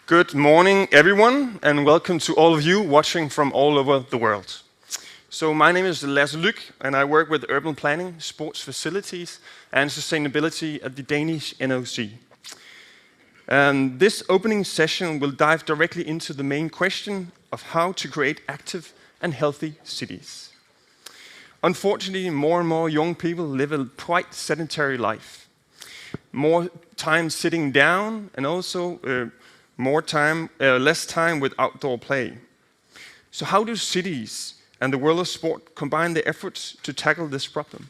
Good morning, everyone, and welcome to all of you watching from all over the world. So my name is Lasse Lyck, and I work with urban planning, sports facilities, and sustainability at the Danish NOC. This opening session will dive directly into the main question of how to create active and healthy cities. Unfortunately, more and more young people live a quite sedentary life. More time sitting down and also less time with outdoor play. So how do cities and the world of sport combine their efforts to tackle this problem?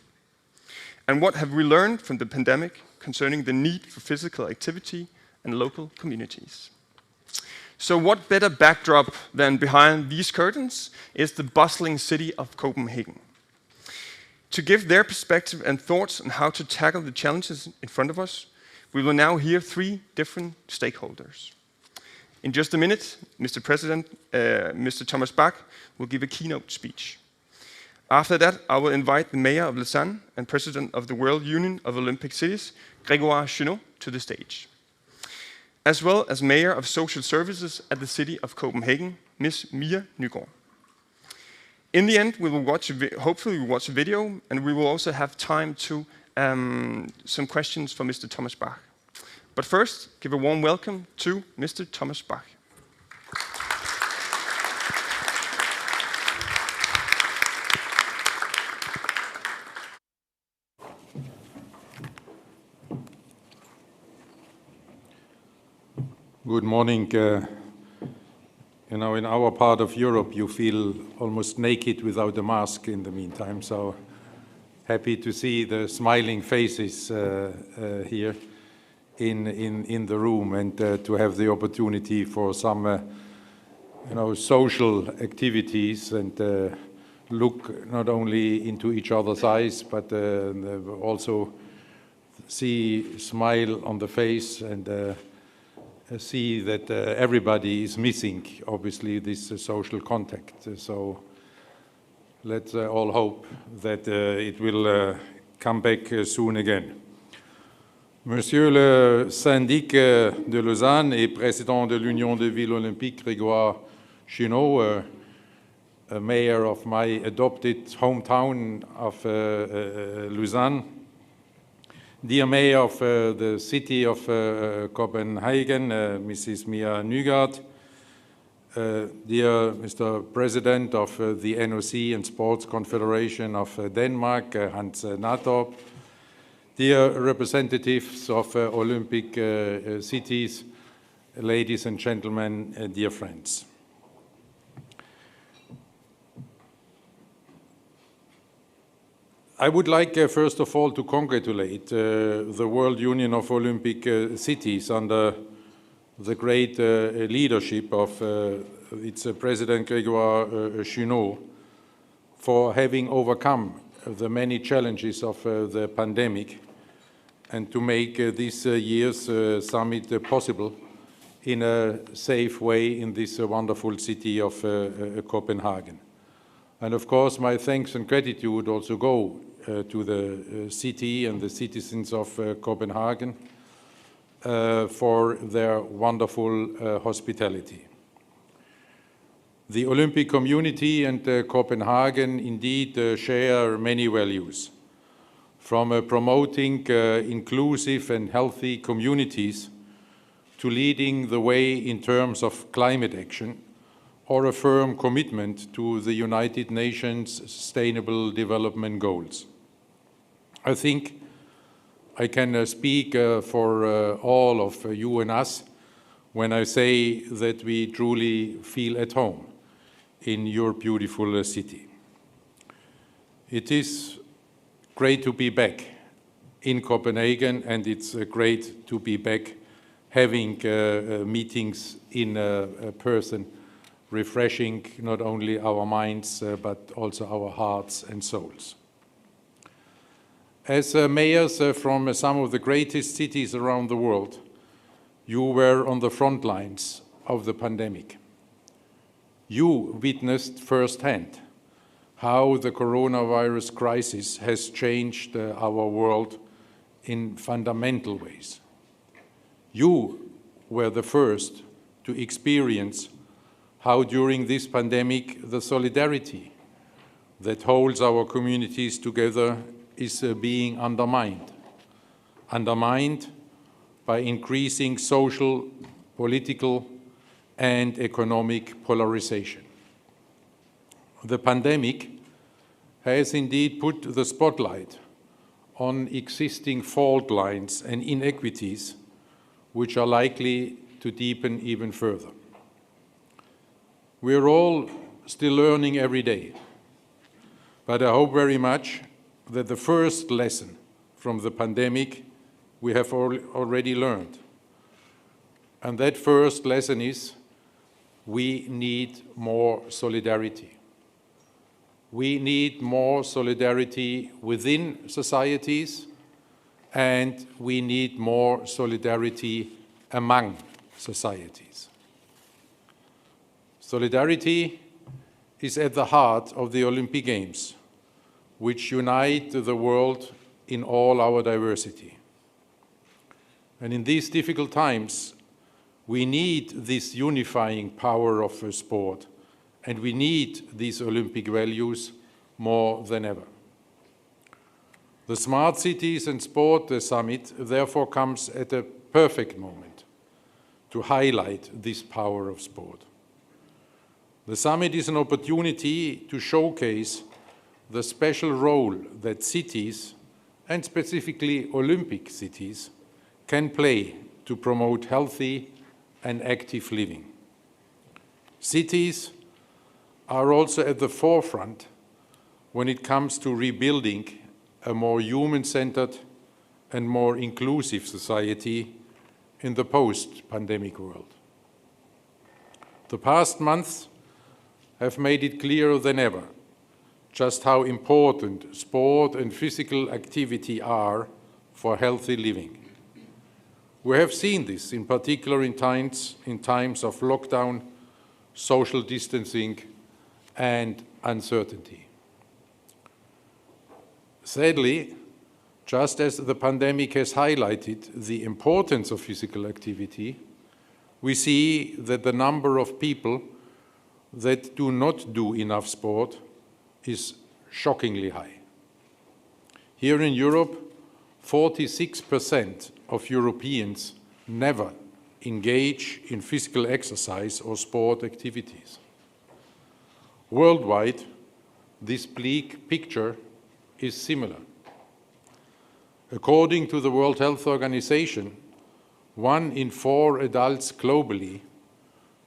And what have we learned from the pandemic concerning the need for physical activity and local communities? So what better backdrop than behind these curtains is the bustling city of Copenhagen. To give their perspective and thoughts on how to tackle the challenges in front of us, we will now hear three different stakeholders. In just a minute, Mr. President, Mr. Thomas Bach, will give a keynote speech. After that, I will invite the Mayor of Lusan and President of the World Union of Olympic Cities, Grégoire Chenot, to the stage, as well as Mayor of Social Services at the City of Copenhagen, Ms. Mia Nygaard. In the end, we will hopefully watch a video, and we will also have time to some questions for Mr. Thomas Bach. But first, give a warm welcome to Mr. Thomas Bach. Good morning. In our part of Europe, you feel almost naked without a mask in the meantime. So happy to see the smiling faces here in the room, and to have the opportunity for some social activities and look not only into each other's eyes, but also see smile on the face and see that everybody is missing, obviously, this social contact. So let's all hope that it will come back soon again. Monsieur le syndic de Lausanne et président de l'Union des villes olympiques, Grégoire Chenot, a mayor of my adopted hometown of Lausanne, dear Mayor of the city of Copenhagen, Mrs. Mia Nygaard, dear Mr. President of the NOC and Sports Confederation of Denmark, Hans Nathorp, dear representatives of Olympic cities, ladies and gentlemen, dear friends. I would like, first of all, to congratulate the World Union of Olympic Cities under the great leadership of its President Grégoire Chenot for having overcome the many challenges of the pandemic and to make this year's summit possible in a safe way in this wonderful city of Copenhagen. And of course, my thanks and gratitude also go to the city and the citizens of Copenhagen for their wonderful hospitality. The Olympic community and Copenhagen indeed share many values, from promoting inclusive and healthy communities to leading the way in terms of climate action, or a firm commitment to the United Nations Sustainable Development Goals. I think I can speak for all of you and us when I say that we truly feel at home in your beautiful city. It is great to be back in Copenhagen, and it's great to be back having meetings in person, refreshing not only our minds, but also our hearts and souls. As mayors from some of the greatest cities around the world, you were on the front lines of the pandemic. You witnessed firsthand how the coronavirus crisis has changed our world in fundamental ways. You were the first to experience how during this pandemic the solidarity that holds our communities together is being undermined by increasing social, political, and economic polarization. The pandemic has indeed put the spotlight on existing fault lines and inequities which are likely to deepen even further. We're all still learning every day, but I hope very much that the first lesson from the pandemic we have already learned. And that first lesson is we need more solidarity. We need more solidarity within societies, and we need more solidarity among societies. Solidarity is at the heart of the Olympic Games, which unite the world in all our diversity. And in these difficult times, we need this unifying power of sport, and we need these Olympic values more than ever. The Smart Cities and Sport Summit therefore comes at a perfect moment to highlight this power of sport. The summit is an opportunity to showcase the special role that cities, and specifically Olympic cities, can play to promote healthy and active living. Cities are also at the forefront when it comes to rebuilding a more human-centered and more inclusive society in the post-pandemic world. The past months have made it clearer than ever just how important sport and physical activity are for healthy living. We have seen this in particular in times of lockdown, social distancing, and uncertainty. Sadly, just as the pandemic has highlighted the importance of physical activity, we see that the number of people that do not do enough sport is shockingly high. Here in Europe, 46% of Europeans never engage in physical exercise or sport activities. Worldwide, this bleak picture is similar. According to the World Health Organization, 1 in 4 adults globally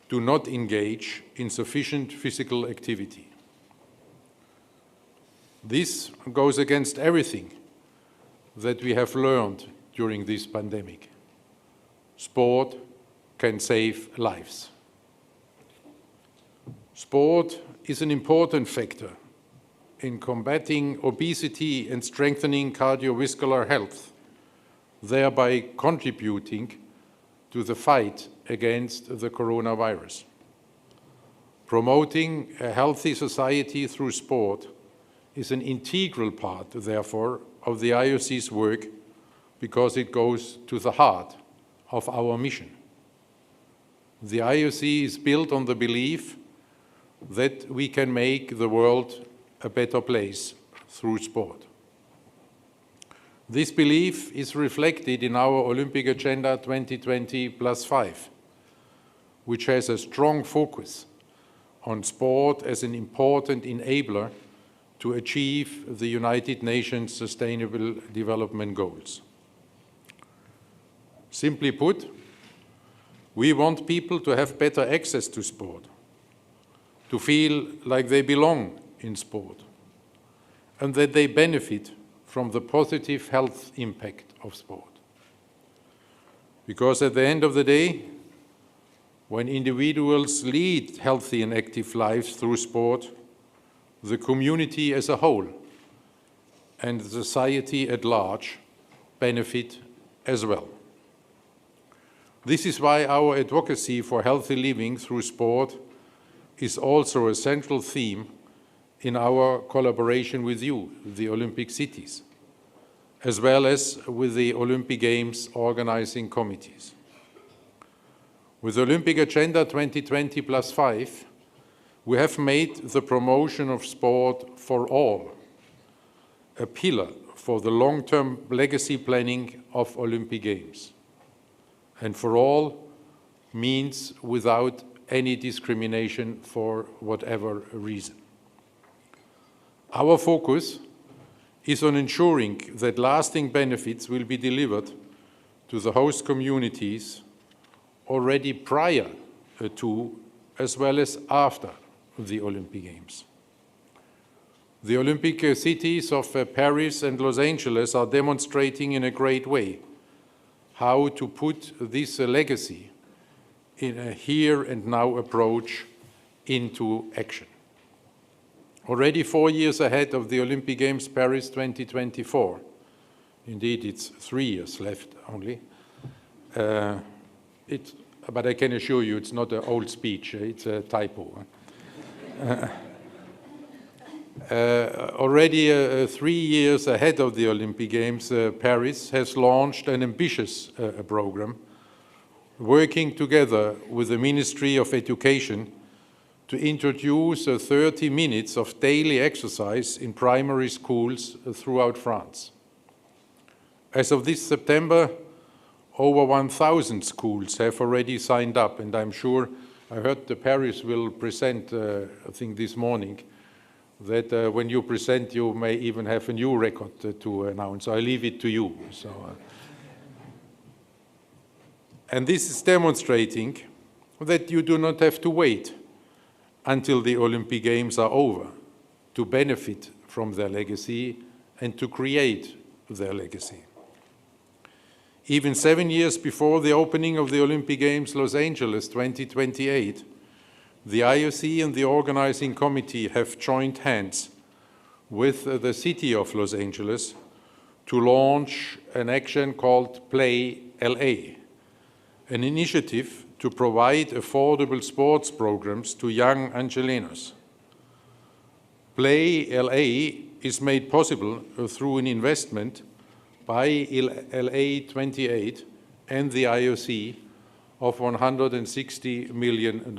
do not engage in sufficient physical activity. This goes against everything that we have learned during this pandemic. Sport can save lives. Sport is an important factor in combating obesity and strengthening cardiovascular health, thereby contributing to the fight against the coronavirus. Promoting a healthy society through sport is an integral part, therefore, of the IOC's work because it goes to the heart of our mission. The IOC is built on the belief that we can make the world a better place through sport. This belief is reflected in our Olympic Agenda 2020+5, which has a strong focus on sport as an important enabler to achieve the United Nations Sustainable Development Goals. Simply put, we want people to have better access to sport, to feel like they belong in sport, and that they benefit from the positive health impact of sport. Because at the end of the day, when individuals lead healthy and active lives through sport, the community as a whole and the society at large benefit as well. This is why our advocacy for healthy living through sport is also a central theme in our collaboration with you, the Olympic cities, as well as with the Olympic Games organizing committees. With Olympic Agenda 2020+5, we have made the promotion of sport for all a pillar for the long-term legacy planning of Olympic Games. And for all means without any discrimination for whatever reason. Our focus is on ensuring that lasting benefits will be delivered to the host communities already prior to as well as after the Olympic Games. The Olympic cities of Paris and Los Angeles are demonstrating in a great way how to put this legacy in a here and now approach into action. Already 4 years ahead of the Olympic Games Paris 2024, indeed it's 3 years left only, but I can assure you it's not an old speech, it's a typo. Already 3 years ahead of the Olympic Games, Paris has launched an ambitious program, working together with the Ministry of Education to introduce 30 minutes of daily exercise in primary schools throughout France. As of this September, over 1,000 schools have already signed up, and I'm sure, I heard the Paris will present, I think this morning, that when you present, you may even have a new record to announce. I leave it to you. And this is demonstrating that you do not have to wait until the Olympic Games are over to benefit from their legacy and to create their legacy. Even 7 years before the opening of the Olympic Games Los Angeles 2028, the IOC and the organizing committee have joined hands with the city of Los Angeles to launch an action called Play LA, an initiative to provide affordable sports programs to young Angelenos. Play LA is made possible through an investment by LA 28 and the IOC of $160 million.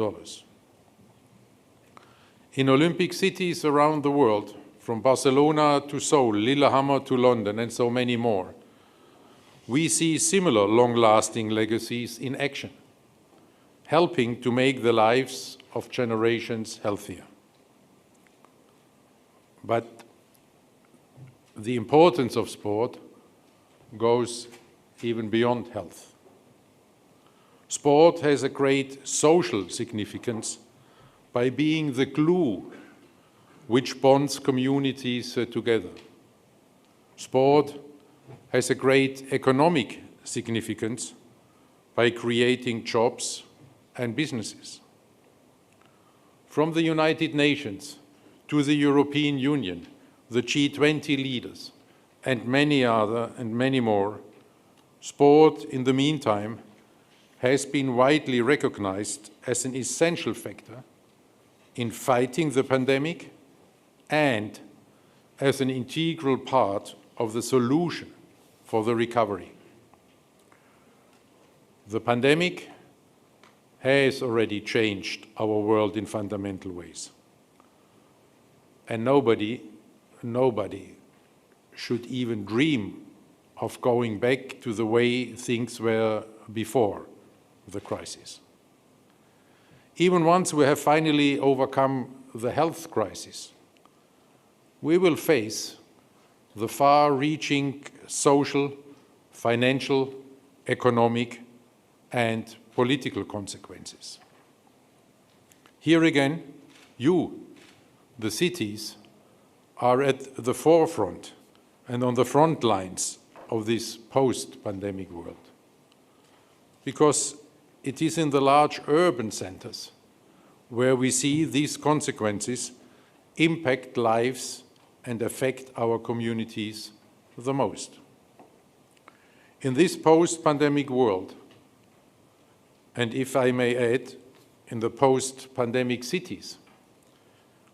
In Olympic cities around the world, from Barcelona to Seoul, Lillehammer to London, and so many more, we see similar long-lasting legacies in action, helping to make the lives of generations healthier. But the importance of sport goes even beyond health. Sport has a great social significance by being the glue which bonds communities together. Sport has a great economic significance by creating jobs and businesses. From the United Nations to the European Union, the G20 leaders, and many more, sport in the meantime has been widely recognized as an essential factor in fighting the pandemic and as an integral part of the solution for the recovery. The pandemic has already changed our world in fundamental ways. And nobody should even dream of going back to the way things were before the crisis. Even once we have finally overcome the health crisis, we will face the far-reaching social, financial, economic, and political consequences. Here again, you, the cities, are at the forefront and on the front lines of this post-pandemic world. Because it is in the large urban centers where we see these consequences impact lives and affect our communities the most. In this post-pandemic world, and if I may add, in the post-pandemic cities,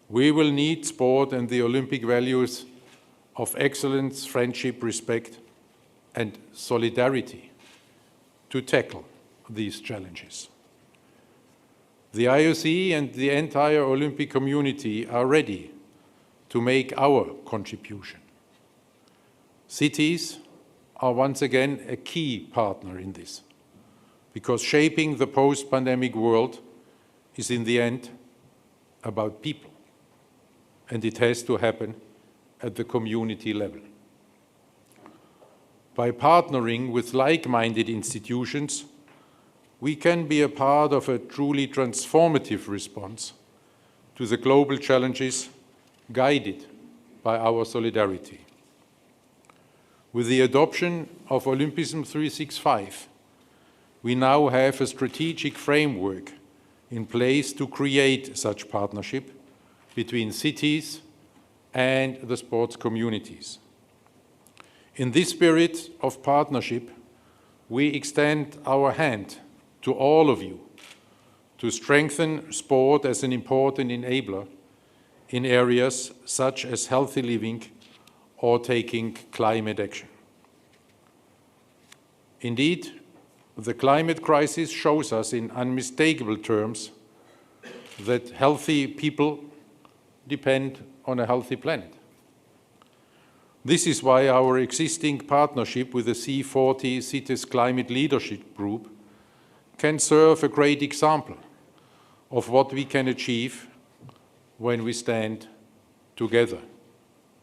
we will need sport and the Olympic values of excellence, friendship, respect, and solidarity to tackle these challenges. The IOC and the entire Olympic community are ready to make our contribution. Cities are once again a key partner in this, because shaping the post-pandemic world is in the end about people, and it has to happen at the community level. By partnering with like-minded institutions, we can be a part of a truly transformative response to the global challenges guided by our solidarity. With the adoption of Olympism 365, we now have a strategic framework in place to create such partnership between cities and the sports communities. In this spirit of partnership, we extend our hand to all of you to strengthen sport as an important enabler in areas such as healthy living or taking climate action. Indeed, the climate crisis shows us in unmistakable terms that healthy people depend on a healthy planet. This is why our existing partnership with the C40 Cities Climate Leadership Group can serve a great example of what we can achieve when we stand together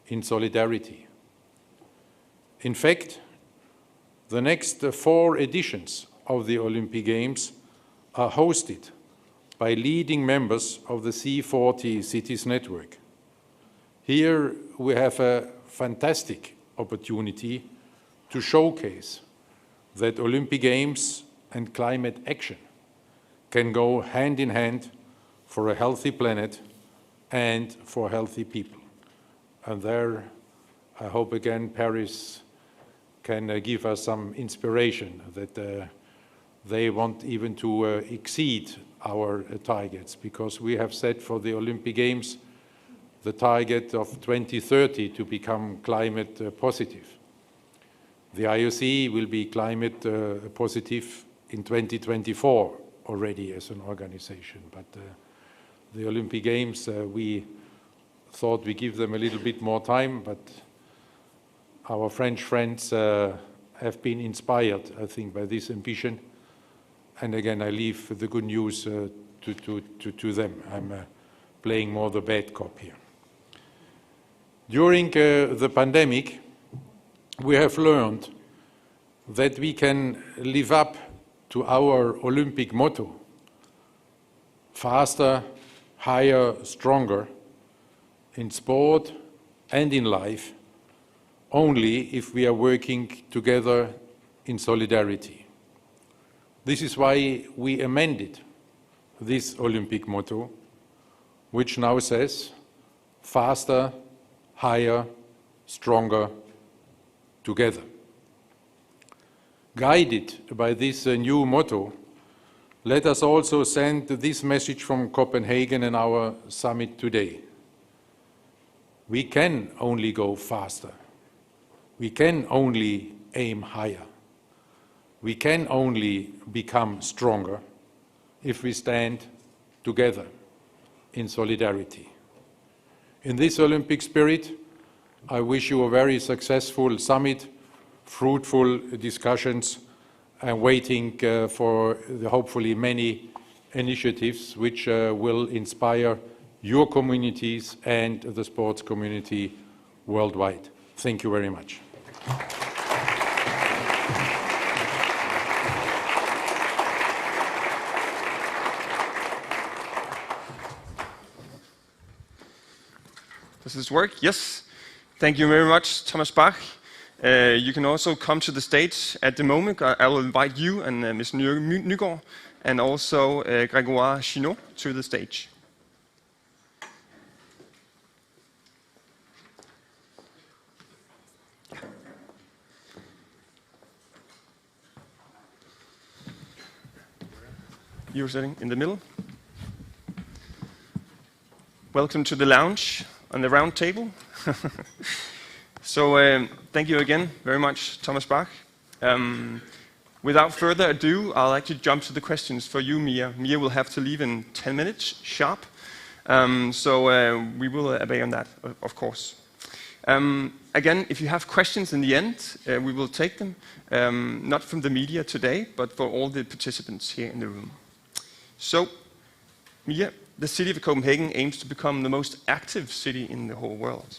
in solidarity. In fact, the next 4 editions of the Olympic Games are hosted by leading members of the C40 Cities Network. Here we have a fantastic opportunity to showcase that Olympic Games and climate action can go hand in hand for a healthy planet and for healthy people. And there, I hope again Paris can give us some inspiration that they want even to exceed our targets, because we have set for the Olympic Games the target of 2030 to become climate positive. The IOC will be climate positive in 2024 already as an organization, but the Olympic Games, we thought we give them a little bit more time, but our French friends have been inspired, I think, by this ambition. And again, I leave the good news to them. I'm playing more the bad cop here. During the pandemic, we have learned that we can live up to our Olympic motto, faster, higher, stronger, in sport and in life, only if we are working together in solidarity. This is why we amended this Olympic motto, which now says, faster, higher, stronger, together. Guided by this new motto, let us also send this message from Copenhagen and our summit today. We can only go faster. We can only aim higher. We can only become stronger if we stand together in solidarity. In this Olympic spirit, I wish you a very successful summit, fruitful discussions, and waiting for the hopefully many initiatives which will inspire your communities and the sports community worldwide. Thank you very much. Does this work? Yes. Thank you very much, Thomas Bach. You can also come to the stage at the moment. I will invite you and Ms. Nygaard and also Grégoire Chinot to the stage. You're sitting in the middle. Welcome to the lounge on the round table. So thank you again very much, Thomas Bach. Without further ado, I'll actually jump to the questions for you, Mia. Mia will have to leave in 10 minutes sharp, so we will obey on that, of course. Again, if you have questions in the end, we will take them, not from the media today, but for all the participants here in the room. So, Mia, the city of Copenhagen aims to become the most active city in the whole world.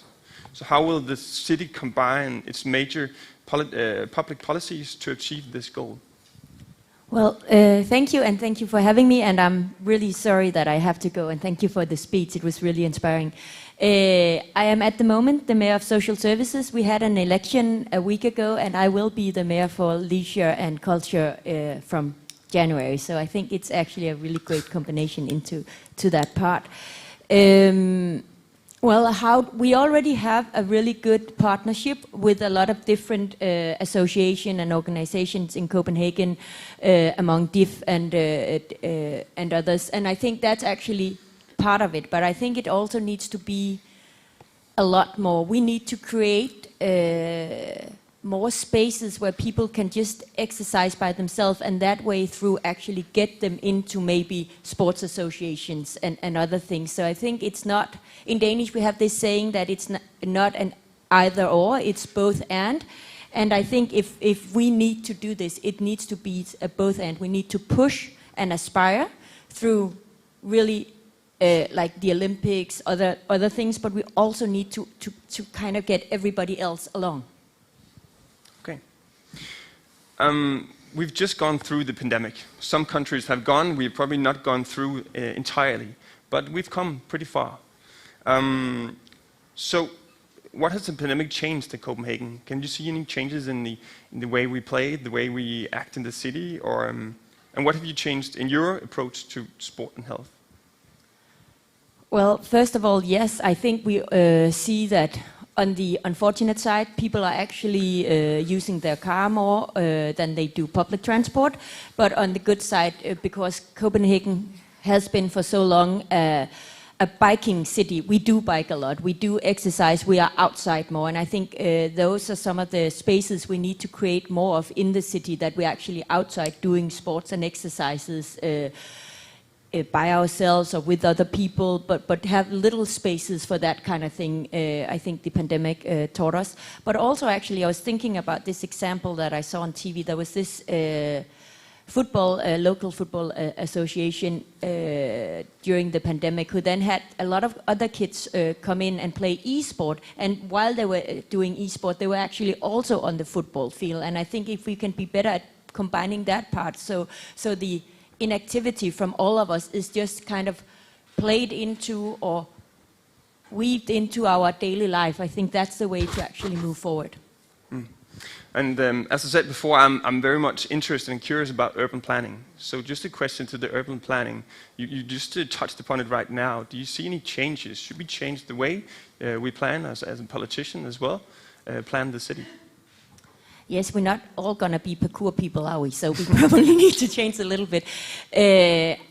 So how will the city combine its major public policies to achieve this goal? Well, thank you, and thank you for having me, and I'm really sorry that I have to go, and thank you for the speech. It was really inspiring. I am at the moment the Mayor of Social Services. We had an election a week ago, and I will be the Mayor for Leisure and Culture from January, so I think it's actually a really great combination into that part. Well, we already have a really good partnership with a lot of different associations and organizations in Copenhagen, among DIF and others, and I think that's actually part of it, but I think it also needs to be a lot more. We need to create more spaces where people can just exercise by themselves, and that way through actually get them into maybe sports associations and other things. So I think it's not, in Danish we have this saying that it's not an either or, it's both and I think if we need to do this, it needs to be a both and. We need to push and aspire through really like the Olympics, other things, but we also need to kind of get everybody else along. Okay. We've just gone through the pandemic. Some countries have gone, we've probably not gone through entirely, but we've come pretty far. So what has the pandemic changed in Copenhagen? Can you see any changes in the way we play, the way we act in the city, or and what have you changed in your approach to sport and health? Well, first of all, yes, I think we see that on the unfortunate side, people are actually using their car more than they do public transport. But on the good side, because Copenhagen has been for so long a biking city, we do bike a lot, we do exercise, we are outside more. And I think those are some of the spaces we need to create more of in the city, that we're actually outside doing sports and exercises by ourselves or with other people, but have little spaces for that kind of thing. I think the pandemic taught us. But also, actually, I was thinking about this example that I saw on TV. There was this local football association during the pandemic, who then had a lot of other kids come in and play e-sport. And while they were doing e-sport, they were actually also on the football field. And I think if we can be better at combining that part, so the inactivity from all of us is just kind of played into or weaved into our daily life. I think that's the way to actually move forward. And as I said before, I'm very much interested and curious about urban planning. So just a question to the urban planning. You just touched upon it right now. Do you see any changes? Should we change the way we plan as a politician as well, plan the city? Yes, we're not all going to be parkour people, are we? So we probably need to change a little bit.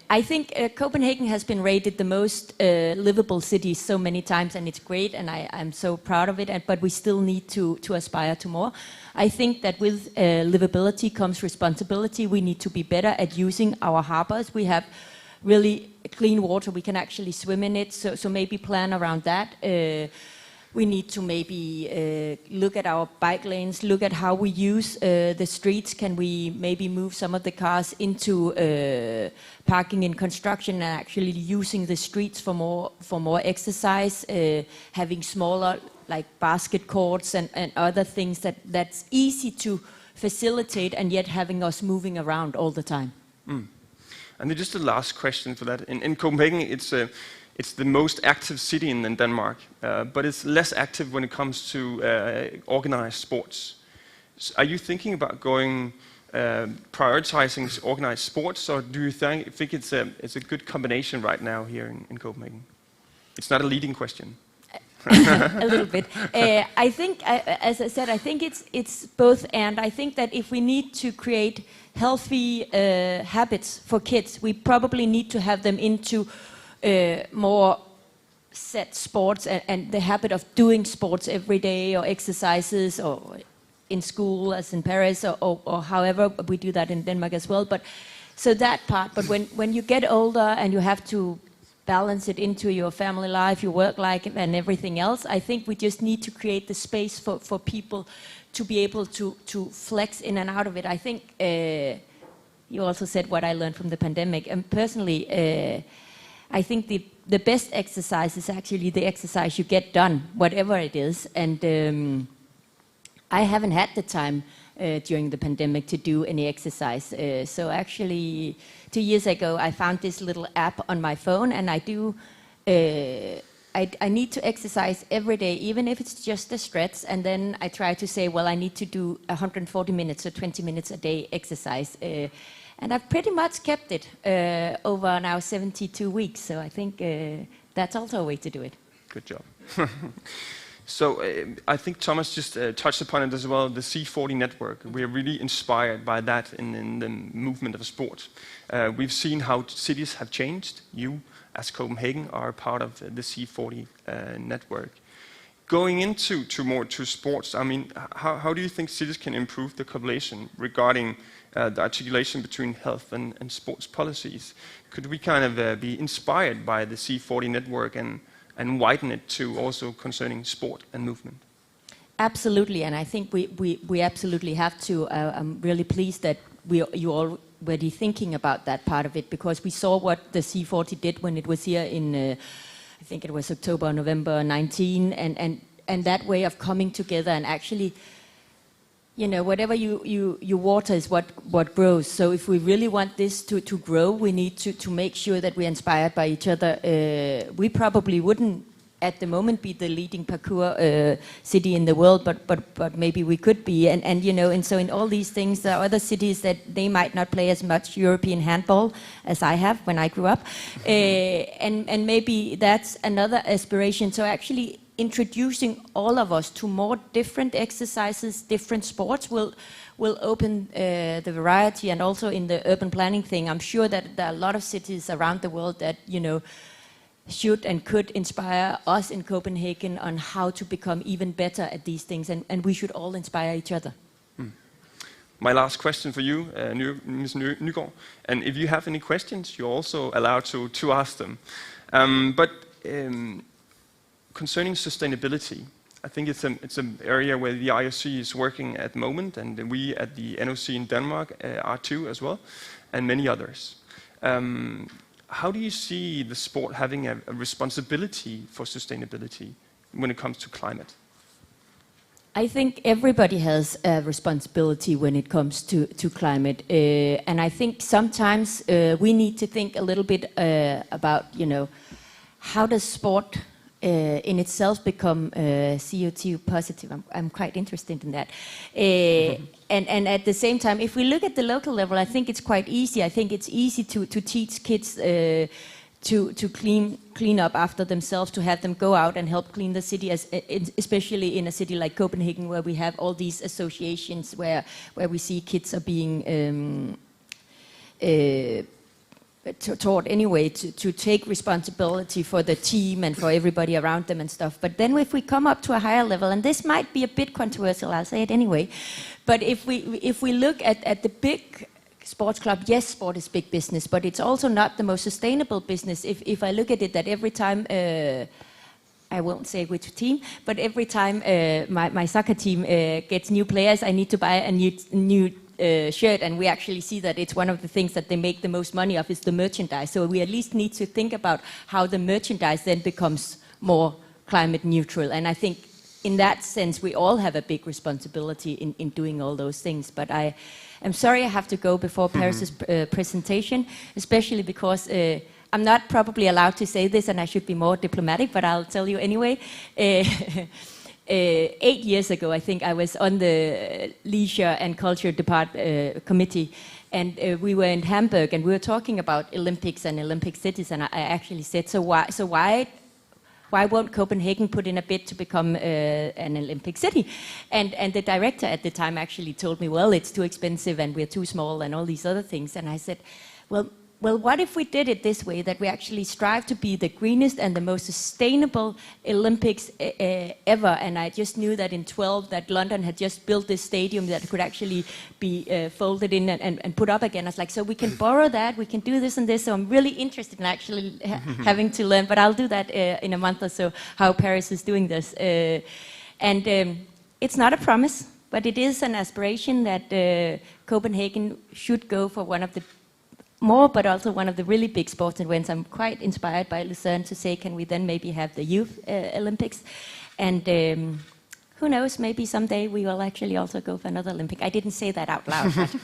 I think Copenhagen has been rated the most livable city so many times, and it's great, and I'm so proud of it, but we still need to aspire to more. I think that with livability comes responsibility. We need to be better at using our harbors. We have really clean water. We can actually swim in it, so maybe plan around that. We need to maybe look at our bike lanes, look at how we use the streets. Can we maybe move some of the cars into parking in construction and actually using the streets for more exercise, having smaller like basket courts and other things that's easy to facilitate, and yet having us moving around all the time. And then just the last question for that. In Copenhagen, it's the most active city in Denmark, but it's less active when it comes to organized sports. So are you thinking about prioritizing organized sports, or do you think it's a good combination right now here in Copenhagen? It's not a leading question. A little bit. I think, as I said, I think it's both, and I think that if we need to create healthy habits for kids, we probably need to have them into more set sports and the habit of doing sports every day, or exercises, or in school as in Paris or however we do that in Denmark as well. But so that part. But when you get older and you have to balance it into your family life, your work life, and everything else, I think we just need to create the space for people to be able to flex in and out of it. I think you also said what I learned from the pandemic. And personally, I think the best exercise is actually the exercise you get done, whatever it is. And I haven't had the time during the pandemic to do any exercise. So actually, 2 years ago, I found this little app on my phone, and I do. I need to exercise every day, even if it's just a stretch. And then I try to say, well, I need to do 140 minutes or 20 minutes a day exercise. And I've pretty much kept it over now 72 weeks. So I think that's also a way to do it. Good job. So I think Thomas just touched upon it as well, the C40 network. We're really inspired by that in the movement of sport. We've seen how cities have changed. You, as Copenhagen, are part of the C40 network. Going into more sports, I mean, how do you think cities can improve the correlation regarding the articulation between health and sports policies? Could we kind of be inspired by the C40 network and widen it to also concerning sport and movement? Absolutely, and I think we absolutely have to. I'm really pleased that you already thinking about that part of it, because we saw what the C40 did when it was here in, I think it was October, November 19, and that way of coming together and actually, you know, whatever you water is what grows. So if we really want this to grow, we need to make sure that we're inspired by each other. We probably wouldn't at the moment be the leading parkour city in the world, but maybe we could be. And you know, and so in all these things, there are other cities that they might not play as much European handball as I have when I grew up, and maybe that's another aspiration. So actually, introducing all of us to more different exercises, different sports will open the variety. And also in the urban planning thing, I'm sure that there are a lot of cities around the world that, you know, should and could inspire us in Copenhagen on how to become even better at these things, and we should all inspire each other. My last question for you, Ms. Nygaard, and if you have any questions, you're also allowed to ask them. But concerning sustainability, I think it's an area where the IOC is working at the moment, and we at the NOC in Denmark are too as well, and many others. How do you see the sport having a responsibility for sustainability when it comes to climate? I think everybody has a responsibility when it comes to climate, and I think sometimes we need to think a little bit about, you know, how does sport in itself become CO2 positive. I'm quite interested in that. And at the same time, if we look at the local level, I think it's quite easy. I think it's easy to teach kids to clean up after themselves, to have them go out and help clean the city, especially in a city like Copenhagen, where we have all these associations where we see kids are being taught anyway to take responsibility for the team and for everybody around them and stuff. But then if we come up to a higher level, and this might be a bit controversial, I'll say it anyway, but if we look at the big sports club, yes, sport is big business, but it's also not the most sustainable business. If I look at it, that every time, I won't say which team, but every time my soccer team gets new players, I need to buy a new shirt, and we actually see that it's one of the things that they make the most money of is the merchandise. So we at least need to think about how the merchandise then becomes more climate neutral. And I think in that sense, we all have a big responsibility in doing all those things. But I'm sorry I have to go before Paris's presentation, especially because I'm not probably allowed to say this, and I should be more diplomatic, but I'll tell you anyway. 8 years ago, I think I was on the Leisure and Culture Committee, and we were in Hamburg, and we were talking about Olympics and Olympic cities, and I actually said, so why won't Copenhagen put in a bid to become an Olympic city? And the director at the time actually told me, well, it's too expensive, and we're too small, and all these other things. And I said, well, well, what if we did it this way, that we actually strive to be the greenest and the most sustainable Olympics ever? And I just knew that in 12 that London had just built this stadium that could actually be folded in and put up again. I was like, so we can borrow that, we can do this and this. So I'm really interested in actually having to learn, but I'll do that in a month or so, how Paris is doing this. It's not a promise, but it is an aspiration that Copenhagen should go for one of the more, but also one of the really big sports events. I'm quite inspired by Lusan to say, can we then maybe have the Youth Olympics? And who knows, maybe someday we will actually also go for another Olympic. I didn't say that out loud, but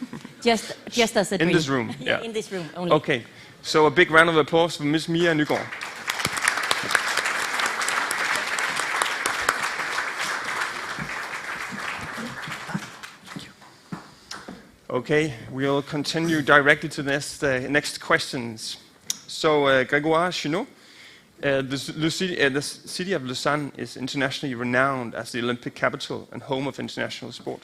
just as a dream. In this room, yeah. In this room only. Okay, so a big round of applause for Ms. Mia Nygaard. Okay, we'll continue directly to the next questions. So, Grégoire Chenot, the city of Lausanne is internationally renowned as the Olympic capital and home of international sport.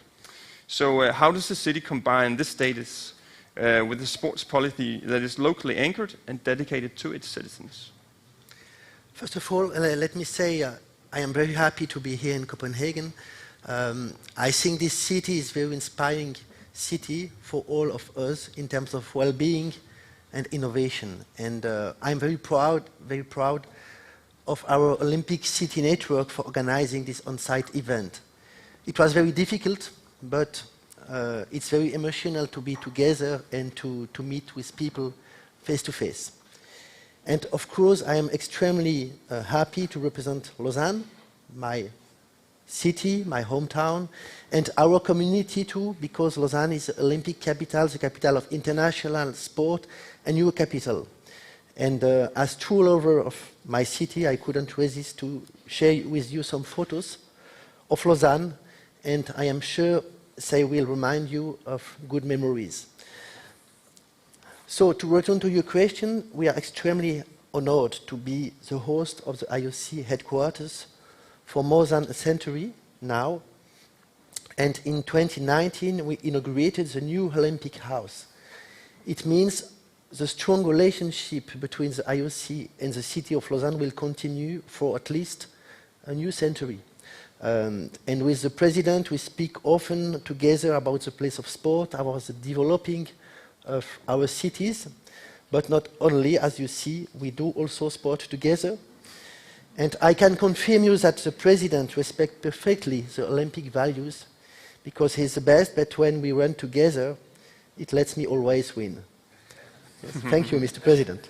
So, how does the city combine this status with the sports policy that is locally anchored and dedicated to its citizens? First of all, let me say I am very happy to be here in Copenhagen. I think this city is very inspiring city for all of us in terms of well-being and innovation. And I'm very proud of our Olympic City Network for organizing this on-site event. It was very difficult, but it's very emotional to be together and to meet with people face to face. And of course, I am extremely happy to represent Lausanne, my city, my hometown, and our community too, because Lausanne is the Olympic capital, the capital of international sport, and your capital. And as true lover of my city, I couldn't resist to share with you some photos of Lausanne, and I am sure they will remind you of good memories. So to return to your question, we are extremely honored to be the host of the IOC headquarters for more than a century now. And in 2019, we inaugurated the new Olympic House. It means the strong relationship between the IOC and the city of Lausanne will continue for at least a new century. And with the president, we speak often together about the place of sport, about the developing of our cities. But not only, as you see, we do also sport together. And I can confirm you that the president respects perfectly the Olympic values, because he's the best, but when we run together, it lets me always win. Yes, thank you, Mr. President.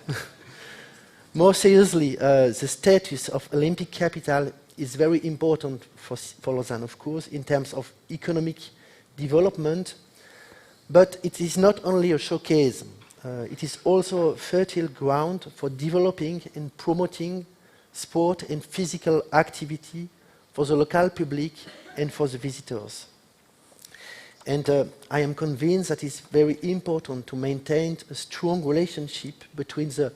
More seriously, the status of Olympic capital is very important for Lausanne, of course, in terms of economic development, but it is not only a showcase, it is also a fertile ground for developing and promoting sport and physical activity for the local public and for the visitors. And I am convinced that it's very important to maintain a strong relationship between the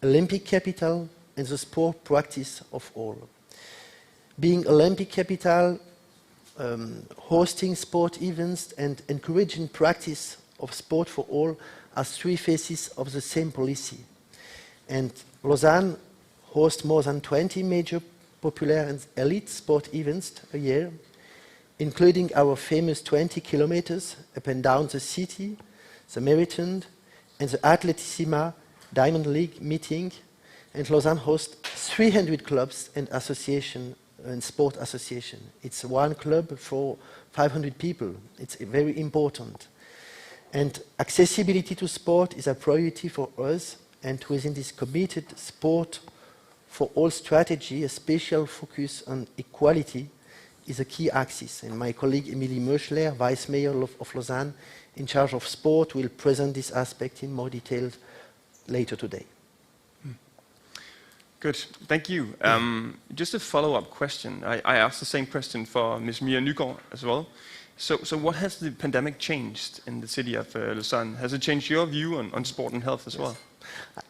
Olympic capital and the sport practice of all. Being Olympic capital, hosting sport events and encouraging practice of sport for all are three faces of the same policy. And Lausanne hosts more than 20 major popular and elite sport events a year, including our famous 20 kilometers up and down the city, the marathon, and the Atletissima Diamond League meeting. And Lausanne hosts 300 clubs and associations and sport association. It's one club for 500 people. It's very important. And accessibility to sport is a priority for us, and within this committed sport for all strategy, a special focus on equality is a key axis. And my colleague Emilie Meuschler, Vice Mayor of Lausanne, in charge of sport, will present this aspect in more detail later today. Good, thank you. Just a follow-up question. I asked the same question for Ms. Mia Nygaard as well. So what has the pandemic changed in the city of Lausanne? Has it changed your view on sport and health as well?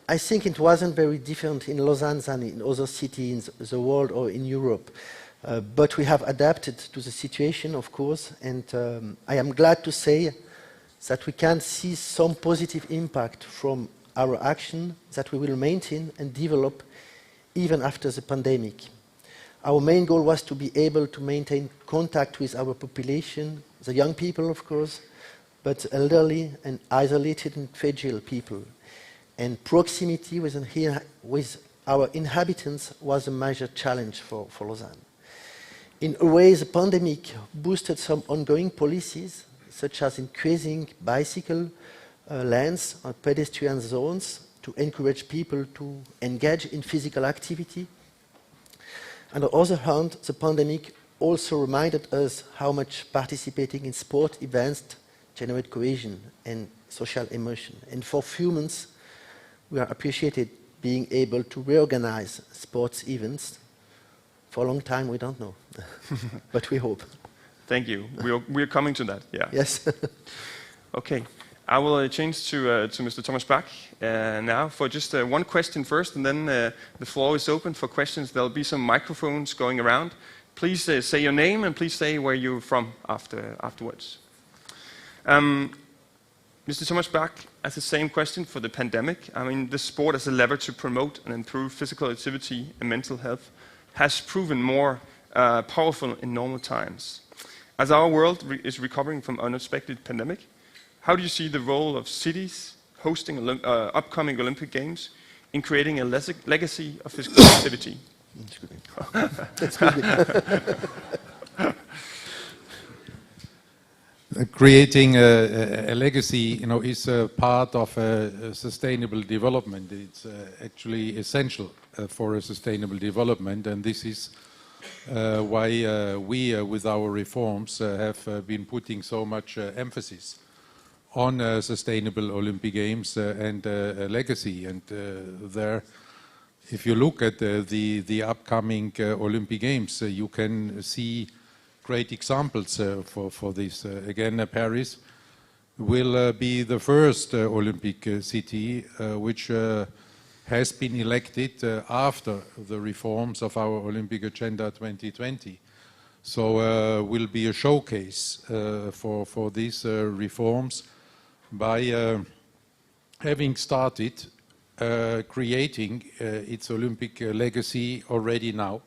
I think it wasn't very different in Lausanne than in other cities in the world or in Europe. But we have adapted to the situation, of course, and I am glad to say that we can see some positive impact from our action that we will maintain and develop even after the pandemic. Our main goal was to be able to maintain contact with our population, the young people, of course, but elderly and isolated and fragile people. And proximity with our inhabitants was a major challenge for Lausanne. In a way, the pandemic boosted some ongoing policies, such as increasing bicycle lanes or pedestrian zones to encourage people to engage in physical activity. On the other hand, the pandemic also reminded us how much participating in sport events generate cohesion and social emotion. And for humans, we are appreciated being able to reorganize sports events. For a long time, we don't know, but we hope. Thank you. We're coming to that, yeah. Yes. Okay. I will change to Mr. Thomas Bach now for just one question first, and then the floor is open for questions. There'll be some microphones going around. Please say your name and please say where you're from afterwards. Mr. Thomas Bach has the same question for the pandemic. I mean, the sport as a lever to promote and improve physical activity and mental health has proven more powerful in normal times. As our world is recovering from unexpected pandemic, how do you see the role of cities hosting upcoming Olympic Games in creating a legacy of physical activity? Creating a legacy, is a part of sustainable development. It's actually essential for a sustainable development, and this is why we, with our reforms, have been putting so much emphasis on sustainable Olympic Games and a legacy. And there, if you look at the upcoming Olympic Games, you can see great examples for this. Again, Paris will be the first Olympic city which has been elected after the reforms of our Olympic Agenda 2020. So will be a showcase for these reforms by having started creating its Olympic legacy already now.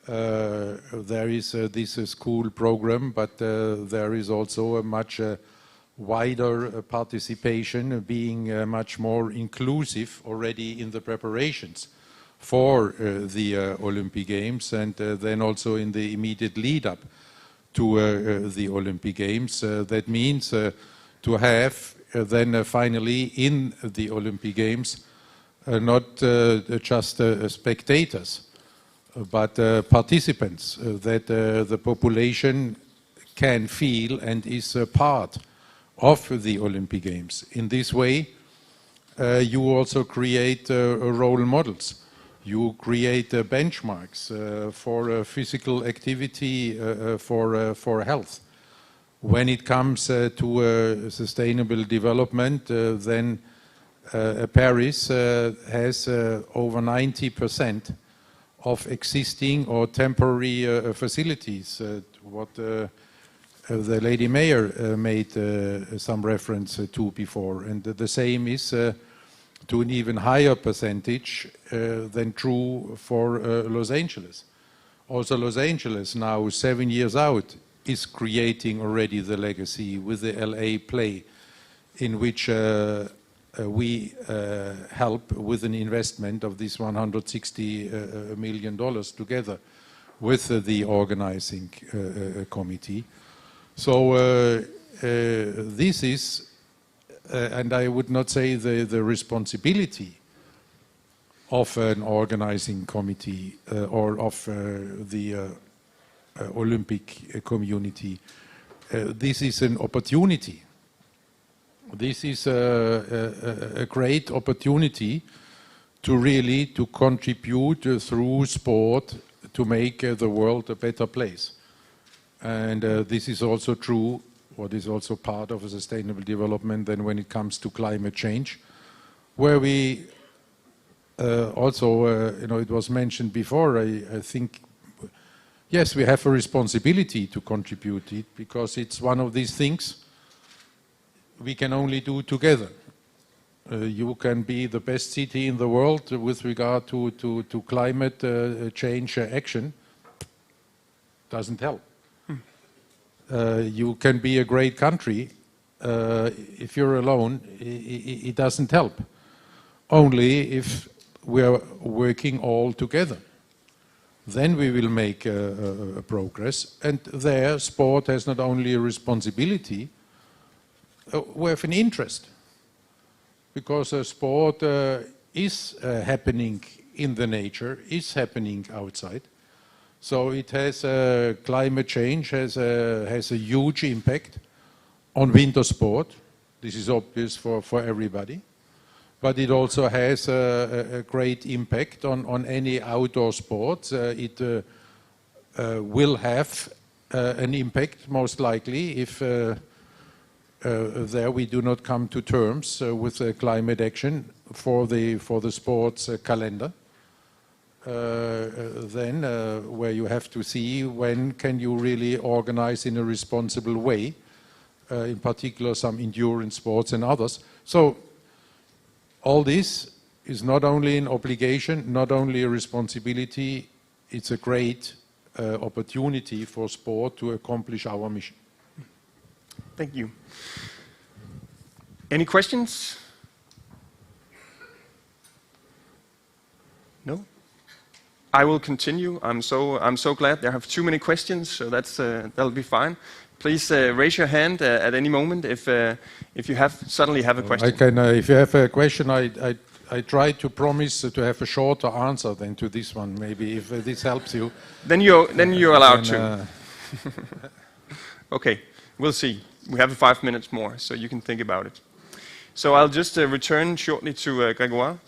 There is this school program, but there is also a much wider participation, being much more inclusive already in the preparations for the Olympic Games, and then also in the immediate lead-up to the Olympic Games. That means to have then finally in the Olympic Games not just spectators, but participants, that the population can feel and is a part of the Olympic Games. In this way, you also create role models. You create benchmarks for physical activity, for health. When it comes to sustainable development, then Paris has over 90% of existing or temporary facilities, what the Lady Mayor made some reference to before. And the same is to an even higher percentage than true for Los Angeles. Also Los Angeles now, 7 years out, is creating already the legacy with the LA play, in which we help with an investment of this $160 million together with the organizing committee. So this is, and I would not say the responsibility of an organizing committee or of the Olympic community. This is an opportunity. This is a great opportunity to really to contribute through sport to make the world a better place. And this is also true, what is also part of a sustainable development then when it comes to climate change, where we also, it was mentioned before, I think, yes, we have a responsibility to contribute it, because it's one of these things we can only do together. You can be the best city in the world with regard to climate change action. Doesn't help. You can be a great country. If you're alone, it doesn't help. Only if we are working all together. Then we will make a progress. And there, sport has not only a responsibility, we have an interest. Because sport is happening in the nature, is happening outside. So it has climate change has a huge impact on winter sport. This is obvious for everybody. But it also has a great impact on any outdoor sports. It will have an impact, most likely, if there we do not come to terms with climate action for the sports calendar. Then where you have to see when can you really organize in a responsible way, in particular some endurance sports and others. So all this is not only an obligation, not only a responsibility, it's a great opportunity for sport to accomplish our mission. Thank you. Any questions? No? I will continue. I'm so glad there have too many questions, so that'll be fine. Please raise your hand at any moment if you suddenly have a question. I can, if you have a question, I try to promise to have a shorter answer than to this one. Maybe if this helps you. Then you're allowed to. Okay, we'll see. We have 5 minutes more, so you can think about it. So I'll just return shortly to Grégoire.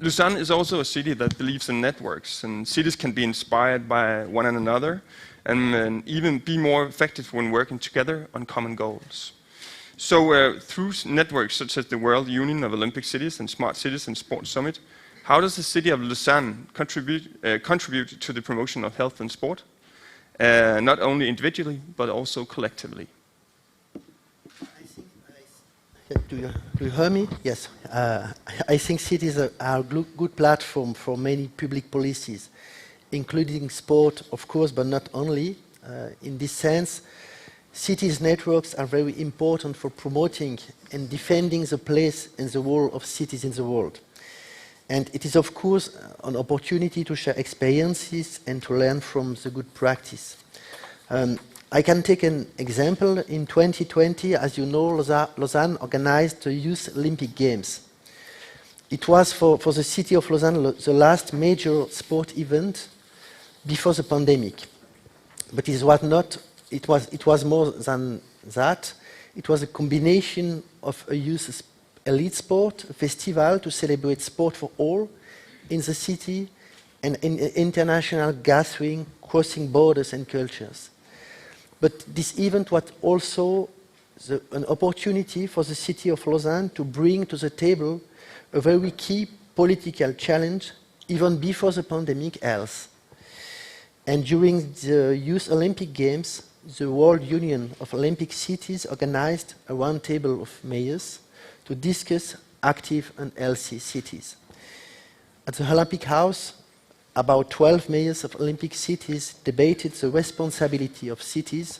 Lusan is also a city that believes in networks, and cities can be inspired by one another and even be more effective when working together on common goals. So through networks such as the World Union of Olympic Cities and Smart Cities and Sports Summit, how does the city of Lusan contribute to the promotion of health and sport, not only individually but also collectively? Do you hear me? Yes. I think cities are a good platform for many public policies, including sport, of course, but not only. In this sense, cities' networks are very important for promoting and defending the place and the role of cities in the world. And it is, of course, an opportunity to share experiences and to learn from the good practice. I can take an example. In 2020, as you know, Lausanne organized the Youth Olympic Games. It was for the city of Lausanne the last major sport event before the pandemic. But it was more than that. It was a combination of a youth elite sport, a festival to celebrate sport for all in the city, and an international gathering crossing borders and cultures. But this event was also an opportunity for the city of Lausanne to bring to the table a very key political challenge even before the pandemic health. And during the Youth Olympic Games, the World Union of Olympic Cities organized a roundtable of mayors to discuss active and healthy cities. At the Olympic House, about 12 mayors of Olympic cities debated the responsibility of cities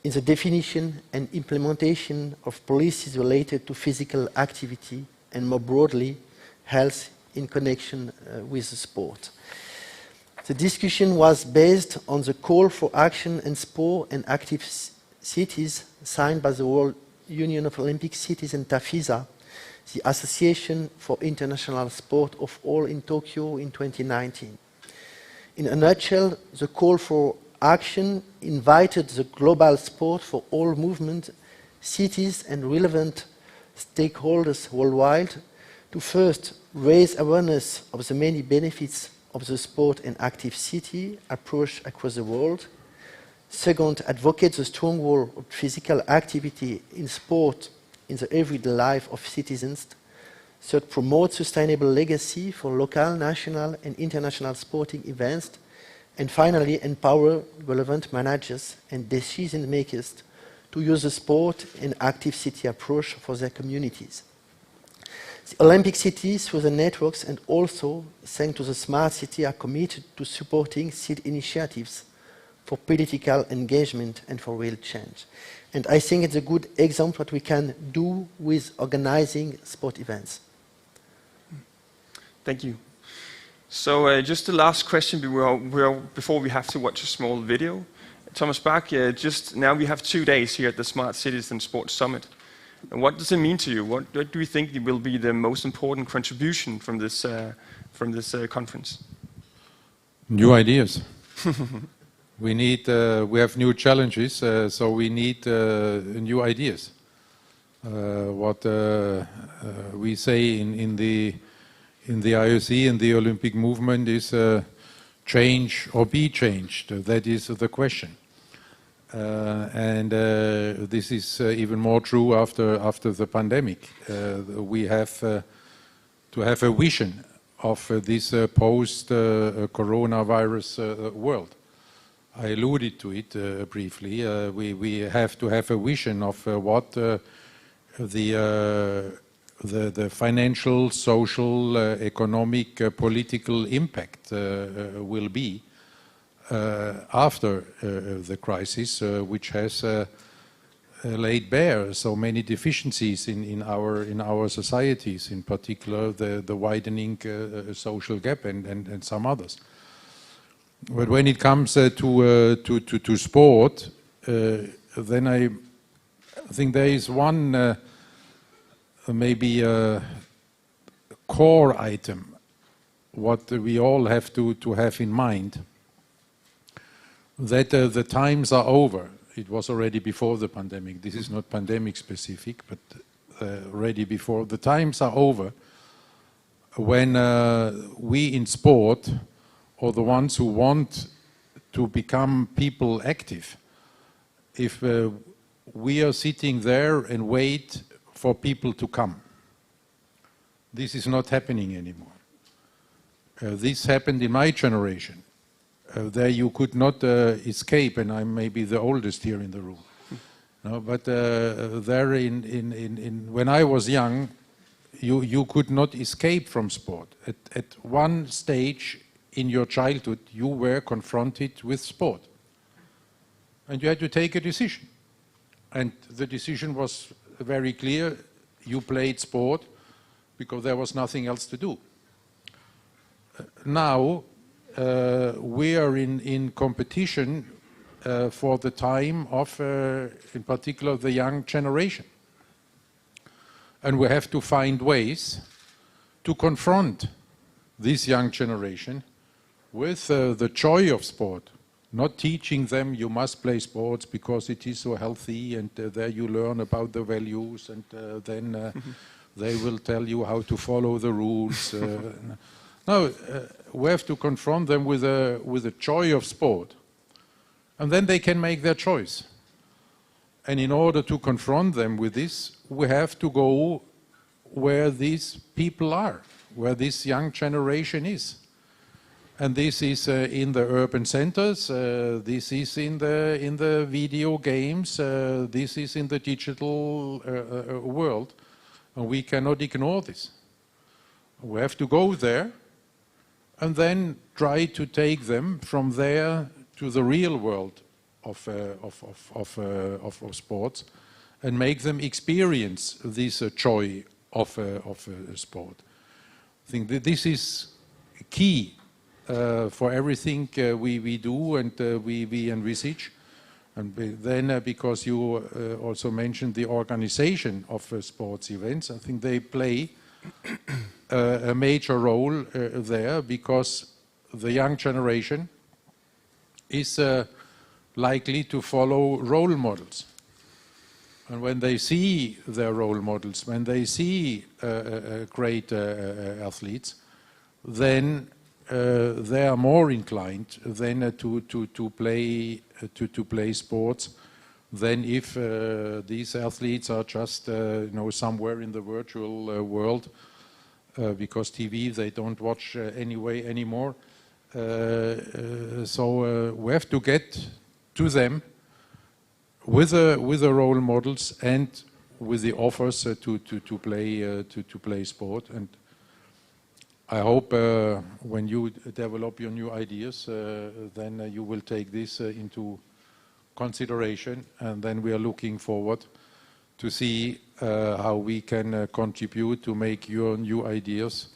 in the definition and implementation of policies related to physical activity and more broadly, health in connection with the sport. The discussion was based on the call for action in sport and active cities signed by the World Union of Olympic Cities and TAFISA, the Association for International Sport of All in Tokyo in 2019. In a nutshell, the call for action invited the global sport for all movement, cities and relevant stakeholders worldwide to first raise awareness of the many benefits of the sport and active city approach across the world. Second, advocate the strong role of physical activity in sport in the everyday life of citizens. Third, promote sustainable legacy for local, national and international sporting events. And finally, empower relevant managers and decision makers to use the sport and active city approach for their communities. The Olympic cities, through the networks and also thanks to the smart city, are committed to supporting city initiatives for political engagement and for real change. And I think it's a good example what we can do with organizing sport events. Thank you. So just the last question before we have to watch a small video. Thomas Bach, just now we have 2 days here at the Smart Cities and Sports Summit. And what does it mean to you? What do you think will be the most important contribution from this conference? New ideas. We need. We have new challenges, so we need new ideas. What we say in the IOC and the Olympic movement is change or be changed. That is the question. And this is even more true after the pandemic. We have to have a vision of this post-coronavirus world. I alluded to it briefly. We have to have a vision of what the financial, social, economic, political impact will be after the crisis, which has laid bare so many deficiencies in our societies, in particular the widening social gap and some others. But when it comes to sport, then I think there is one maybe core item what we all have to have in mind, that the times are over. It was already before the pandemic. This is not pandemic specific, but already before. The times are over when we in sport, or the ones who want to become people active, if we are sitting there and wait for people to come. This is not happening anymore. This happened in my generation. There you could not escape, and I'm maybe the oldest here in the room. No, but there when I was young, you could not escape from sport. At one stage in your childhood, you were confronted with sport. And you had to take a decision. And the decision was very clear. You played sport because there was nothing else to do. Now, we are in competition for the time of, in particular, the young generation. And we have to find ways to confront this young generation with the joy of sport, not teaching them you must play sports because it is so healthy and there you learn about the values and then they will tell you how to follow the rules. No, we have to confront them with the joy of sport, and then they can make their choice. And in order to confront them with this, we have to go where these people are, where this young generation is. And this is in the urban centers, this is in the video games, this is in the digital world. And we cannot ignore this. We have to go there and then try to take them from there to the real world of sports and make them experience this joy of sport. I think that this is key for everything we do and we envisage. And then because you also mentioned the organization of sports events, I think they play a major role there, because the young generation is likely to follow role models. And when they see their role models, when they see great athletes, then they are more inclined then to play sports than if these athletes are just somewhere in the virtual world, because TV they don't watch anyway anymore. So we have to get to them with the role models and with the offers to play sport. And I hope when you develop your new ideas, then you will take this into consideration, and then we are looking forward to see how we can contribute to make your new ideas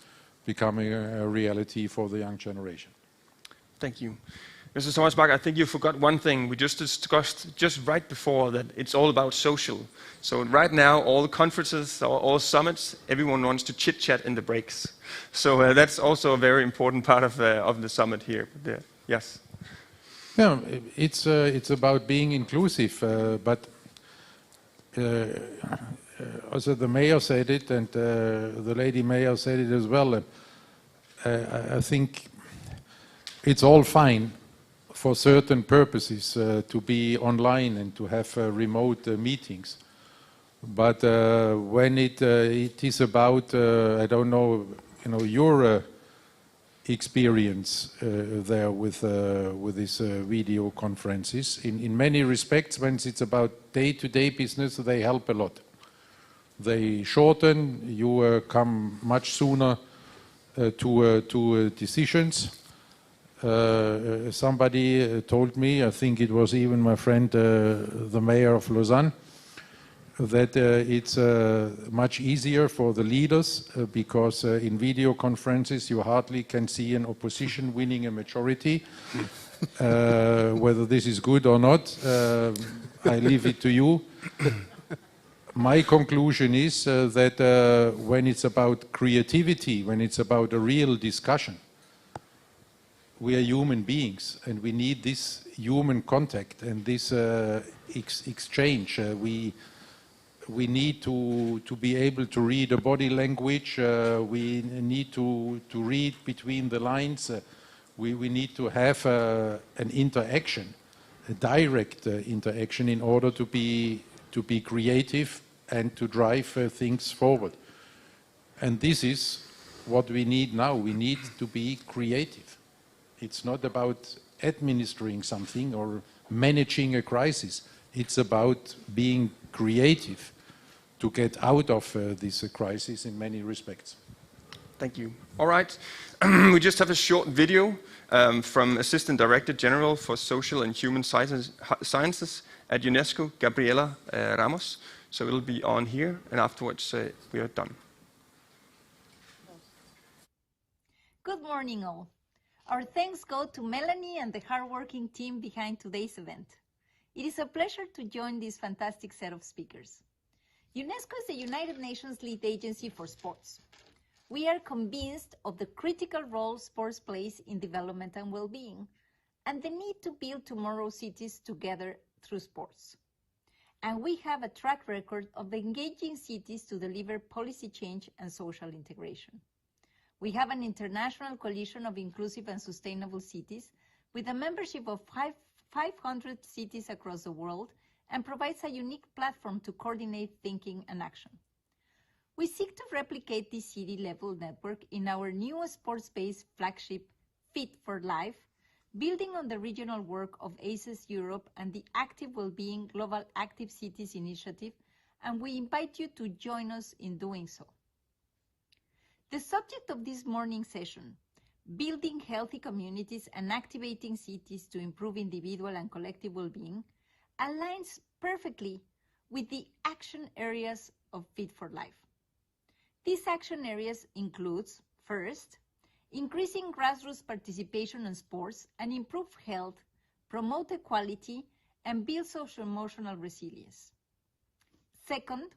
becoming a reality for the young generation. Thank you. Mr. Thomasbach, I think you forgot one thing we just discussed just right before, that it's all about social. So right now, all the conferences, all summits, everyone wants to chit-chat in the breaks. So that's also a very important part of the summit here. But, yes? Yeah, it's about being inclusive, but also the mayor said it, and the lady mayor said it as well. I think it's all fine for certain purposes to be online and to have remote meetings, but when it is about I don't know, your experience there with these video conferences. In many respects, when it's about day-to-day business, they help a lot. They shorten. You come much sooner to decisions. Somebody told me, I think it was even my friend, the mayor of Lausanne, that it's much easier for the leaders because in video conferences you hardly can see an opposition winning a majority. Whether this is good or not, I leave it to you. My conclusion is that when it's about creativity, when it's about a real discussion, we are human beings and we need this human contact and this exchange. We need to be able to read a body language. We need to read between the lines. We need to have an interaction, a direct interaction, in order to be creative and to drive things forward. And this is what we need now. We need to be creative. It's not about administering something or managing a crisis. It's about being creative to get out of this crisis in many respects. Thank you. All right. We just have a short video from Assistant Director General for Social and Human Sciences at UNESCO, Gabriela Ramos. So it'll be on here, and afterwards we are done. Good morning, all. Our thanks go to Melanie and the hardworking team behind today's event. It is a pleasure to join this fantastic set of speakers. UNESCO is the United Nations lead agency for sports. We are convinced of the critical role sports plays in development and well-being, and the need to build tomorrow's cities together through sports. And we have a track record of engaging cities to deliver policy change and social integration. We have an international coalition of inclusive and sustainable cities with a membership of 500 cities across the world, and provides a unique platform to coordinate thinking and action. We seek to replicate this city-level network in our new sports-based flagship, Fit for Life, building on the regional work of ACES Europe and the Active Wellbeing Global Active Cities Initiative, and we invite you to join us in doing so. The subject of this morning's session, building healthy communities and activating cities to improve individual and collective well-being, aligns perfectly with the action areas of Fit for Life. These action areas includes, first, increasing grassroots participation in sports and improve health, promote equality, and build social-emotional resilience. Second,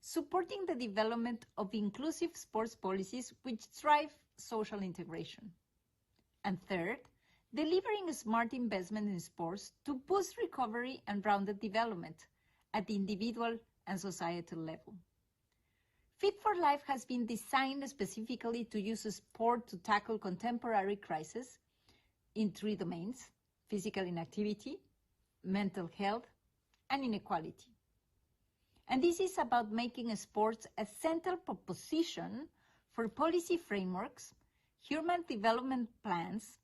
supporting the development of inclusive sports policies which drive social integration. And third, delivering smart investment in sports to boost recovery and rounded development at the individual and societal level. Fit for Life has been designed specifically to use sport to tackle contemporary crises in 3 domains: physical inactivity, mental health, and inequality. And this is about making sports a central proposition for policy frameworks, human development plans,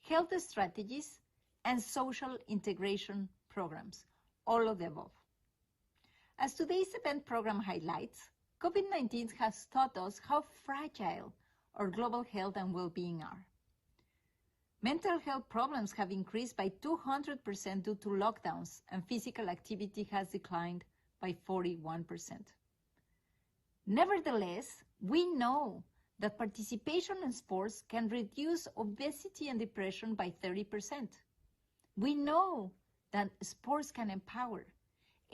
health strategies, and social integration programs, all of the above. As today's event program highlights, COVID-19 has taught us how fragile our global health and well-being are. Mental health problems have increased by 200% due to lockdowns, and physical activity has declined by 41%. Nevertheless, we know that participation in sports can reduce obesity and depression by 30%. We know that sports can empower.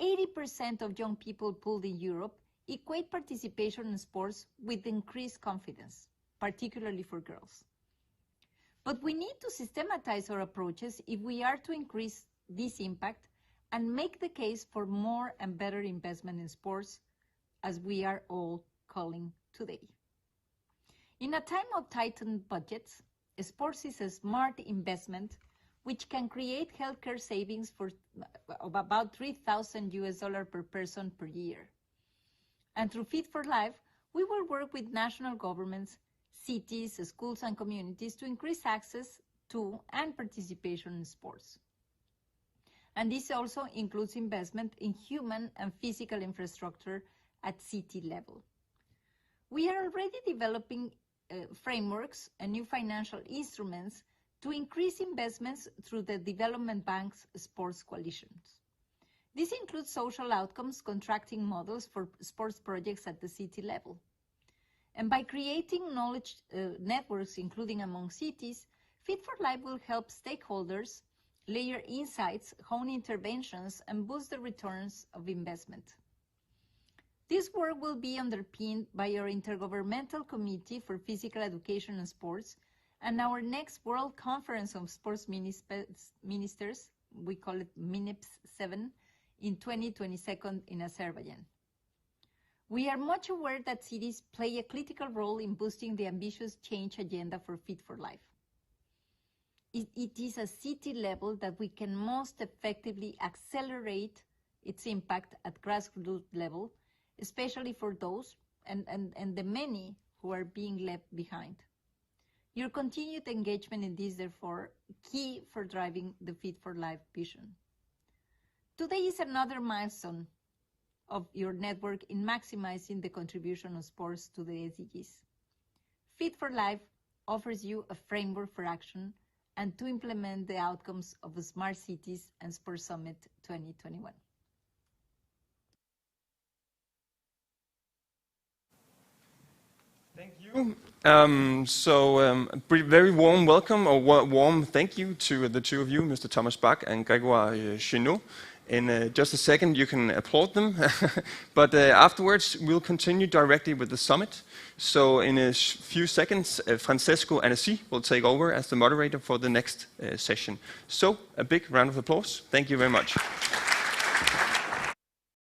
80% of young people polled in Europe equate participation in sports with increased confidence, particularly for girls. But we need to systematize our approaches if we are to increase this impact and make the case for more and better investment in sports, as we are all calling today. In a time of tightened budgets, sports is a smart investment which can create healthcare savings of about $3,000 per person per year. And through Fit for Life, we will work with national governments, cities, schools, and communities to increase access to and participation in sports. And this also includes investment in human and physical infrastructure at city level. We are already developing frameworks and new financial instruments to increase investments through the Development Bank's sports coalitions. This includes social outcomes contracting models for sports projects at the city level. And by creating knowledge networks, including among cities, Fit for Life will help stakeholders layer insights, hone interventions, and boost the returns of investment. This work will be underpinned by our Intergovernmental Committee for Physical Education and Sports and our next World Conference of Sports Ministers, we call it MINEPS 7, in 2022 in Azerbaijan. We are much aware that cities play a critical role in boosting the ambitious change agenda for Fit for Life. It is at city level that we can most effectively accelerate its impact at grassroots level, especially for those and the many who are being left behind. Your continued engagement in this, therefore, key for driving the Fit for Life vision. Today is another milestone of your network in maximizing the contribution of sports to the SDGs. Fit for Life offers you a framework for action and to implement the outcomes of the Smart Cities and Sports Summit 2021. Thank you. Very warm welcome, or warm thank you to the two of you, Mr. Thomas Bach and Grégoire Chenot. In just a second, you can applaud them. But afterwards, we'll continue directly with the summit. So in a few seconds, Francesco Anassi will take over as the moderator for the next session. So a big round of applause. Thank you very much.